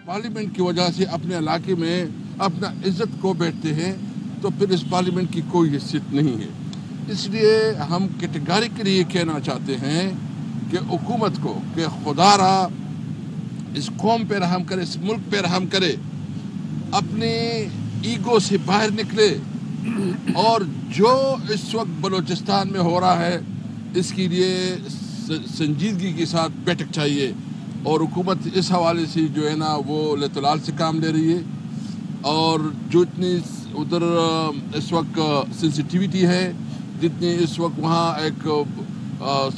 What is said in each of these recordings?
Parliament की वजह से अपने इलाके में अपना इज्जत को बैठते हैं तो फिर इस पार्लियामेंट की कोई हैसियत नहीं है। इसलिए हम कैटेगरिकली ये कहना चाहते हैं कि हुकूमत को कि खुदारा इस कौम पे रहम करे, इस मुल्क पे रहम करे, अपने ईगो से बाहर निकले और जो इस वक्त बलूचिस्तान में हो रहा है इसके लिए संजीदगी के साथ बैठक चाहिए। और हुकूमत इस हवाले से जो है ना वो लतलाल से काम ले रही है और जो इतनी उधर इस वक्त सेंसिटिविटी है, जितनी इस वक्त वहाँ एक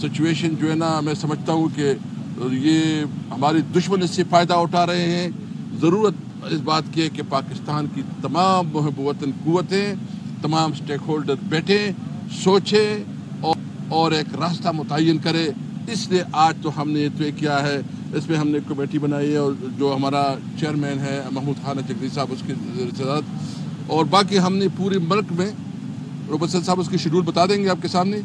सिचुएशन जो है ना मैं समझता हूँ कि ये हमारी दुश्मन इससे फ़ायदा उठा रहे हैं। ज़रूरत इस बात की है कि पाकिस्तान की तमाम मुहब वतन क़ुव्वतें, तमाम स्टेक होल्डर बैठें, सोचें और एक रास्ता मुतय्यन करें। इसलिए आज तो हमने ये तय किया है, इसमें हमने एक कमेटी बनाई है और जो हमारा चेयरमैन है महमूद खान चकरी साहब उसकी सदारत, और बाकी हमने पूरे मुल्क में, रोबसन साहब उसकी शेड्यूल बता देंगे आपके सामने,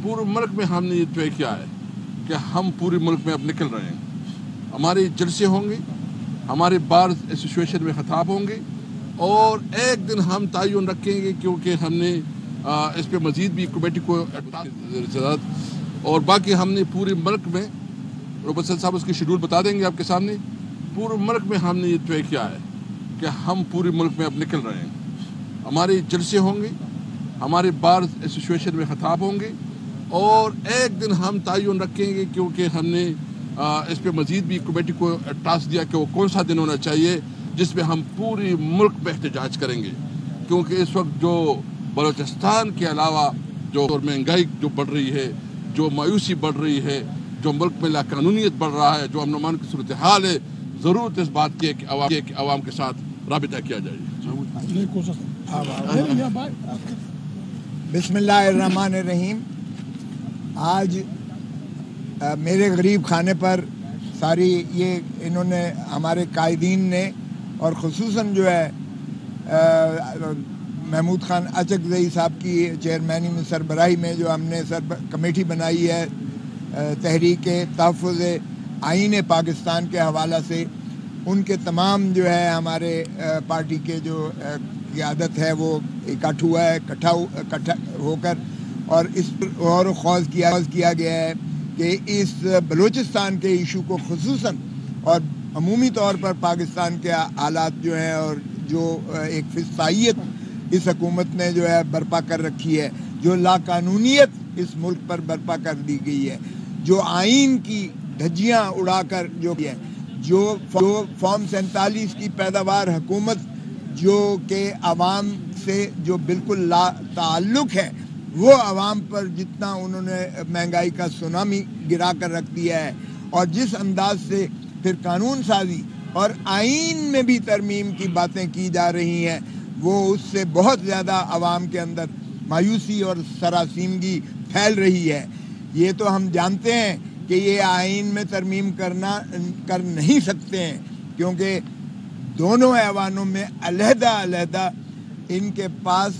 पूरे मुल्क में हमने ये तय किया है कि हम पूरे मुल्क में अब निकल रहे हैं। हमारे जलसे होंगे, हमारे बार एसोसिएशन में खिताब होंगे और एक दिन हम तयन रखेंगे क्योंकि हमने इस पर मज़ीद भी कमेटी को और बाकी हमने पूरे मुल्क में, रोबसन साहब उसकी शेड्यूल बता देंगे आपके सामने, पूरे मुल्क में हमने ये तय किया है कि हम पूरे मुल्क में अब निकल रहे हैं। हमारे जलसे होंगे, हमारे बार एसोसिएशन में खिताब होंगे और एक दिन हम तयन रखेंगे क्योंकि हमने इस पर मज़ीद भी कमेटी को टास्क दिया कि वो कौन सा दिन होना चाहिए जिसमें हम पूरे मुल्क में एहतजाज करेंगे। क्योंकि इस वक्त जो बलूचिस्तान के अलावा जो महंगाई जो बढ़ रही है, जो मायूसी बढ़ रही है, जो मुल्क में लाकानूनियत बढ़ रहा है, जो अमन अमान की सूरत हाल है, ज़रूरत इस बात की है कि आवाम के साथ राबिता किया जाए। बिस्मिल्लाहिर्रहमानिर्रहीम। आज मेरे गरीब खाने पर सारी ये इन्होंने हमारे कायदीन ने और ख़ुसूसन जो है महमूद खान अचकज़ई साहब की चेयरमैनी में सरबराही में जो हमने कमेटी बनाई है तहरीक तहफ़्फ़ुज़ आईन पाकिस्तान के हवाला से, उनके तमाम जो है हमारे पार्टी के जो क़ियादत है वो इकट्ठ हुआ है, इकट्ठा होकर और इस पर और ख़ौज़ किया गया है कि इस बलूचिस्तान के इशू को ख़ुसूसन और अमूमी तौर पर पाकिस्तान के हालात जो हैं और जो एक फिसाइयत इस हुकूमत ने जो है बर्पा कर रखी है, जो लाकानूनियत इस मुल्क पर बर्पा कर दी गई है, जो आइन की धज्जियाँ उड़ाकर जो फॉर्म 47 की पैदावार हुकूमत जो के अवाम से जो बिल्कुल ला ताल्लुक़ है, वो अवाम पर जितना उन्होंने महंगाई का सुनामी गिरा कर रख दिया है और जिस अंदाज से फिर कानून साजी और आइन में भी तरमीम की बातें की जा रही हैं, वो उससे बहुत ज़्यादा आवाम के अंदर मायूसी और सरासीमगी फैल रही है। ये तो हम जानते हैं कि ये आइन में तरमीम कर नहीं सकते हैं क्योंकि दोनों ऐवानों में अलहदा इनके पास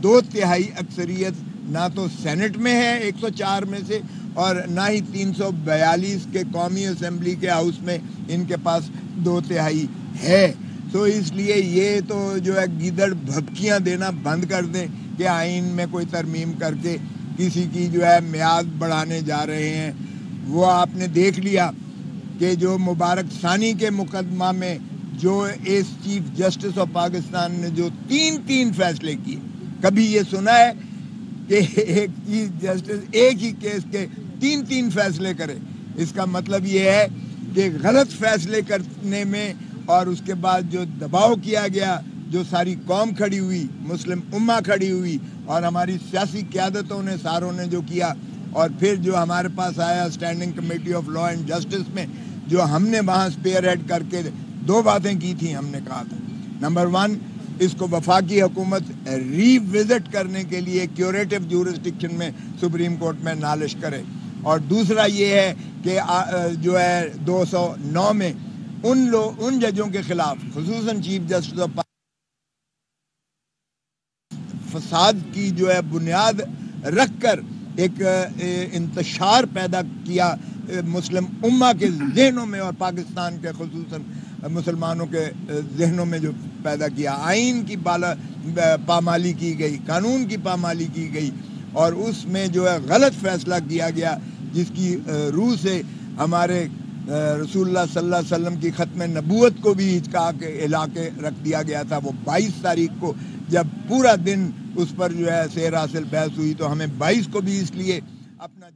2/3 अक्सरियत ना तो सेनेट में है 104 में से और ना ही 342 के कौमी असम्बली के हाउस में इनके पास 2/3 है। तो इसलिए ये तो जो है गीदड़ भभकियाँ देना बंद कर दें कि आइन में कोई तरमीम करके किसी की जो है मियाद बढ़ाने जा रहे हैं। वो आपने देख लिया कि जो मुबारक सानी के मुकदमा में जो S chief justice of Pakistan ने जो 3 फैसले किए, कभी ये सुना है कि एक चीफ जस्टिस एक ही केस के 3 फैसले करे? इसका मतलब ये है कि गलत फैसले करने में और उसके बाद जो दबाव किया गया, जो सारी कौम खड़ी हुई, मुस्लिम उम्मा खड़ी हुई और हमारी सियासी क़यादतों ने सारों ने जो किया, और फिर जो हमारे पास आया standing committee of law and justice में जो हमने वहाँ स्पेयर हेड करके 2 बातें की थी। हमने कहा था नंबर 1, इसको वफाकी हुकूमत रीविजिट करने के लिए क्यूरेटिव ज्यूरिसडिक्शन में सुप्रीम कोर्ट में नालिश करे, और दूसरा ये है कि जो है 209 में उन जजों के खिलाफ खुसूसन चीफ जस्टिस ऑफ फसाद की जो है बुनियाद रख कर एक इंतशार पैदा किया مسلم امہ کے ذہنوں میں اور پاکستان کے خصوصاً مسلمانوں کے ذہنوں میں جو پیدا کیا. آئین کی پامالی کی گئی, قانون کی پامالی کی گئی, اور اس میں جو ہے غلط فیصلہ کیا گیا جس کی روح سے ہمارے رسول اللہ صلی اللہ علیہ وسلم کی ختم نبوت کو بھی ہچکا کے ہلا کے رکھ دیا گیا تھا. وہ 22 تاریخ کو جب پورا دن اس پر جو ہے سیر حاصل بحث ہوئی, تو ہمیں 22 کو بھی اس لیے اپنا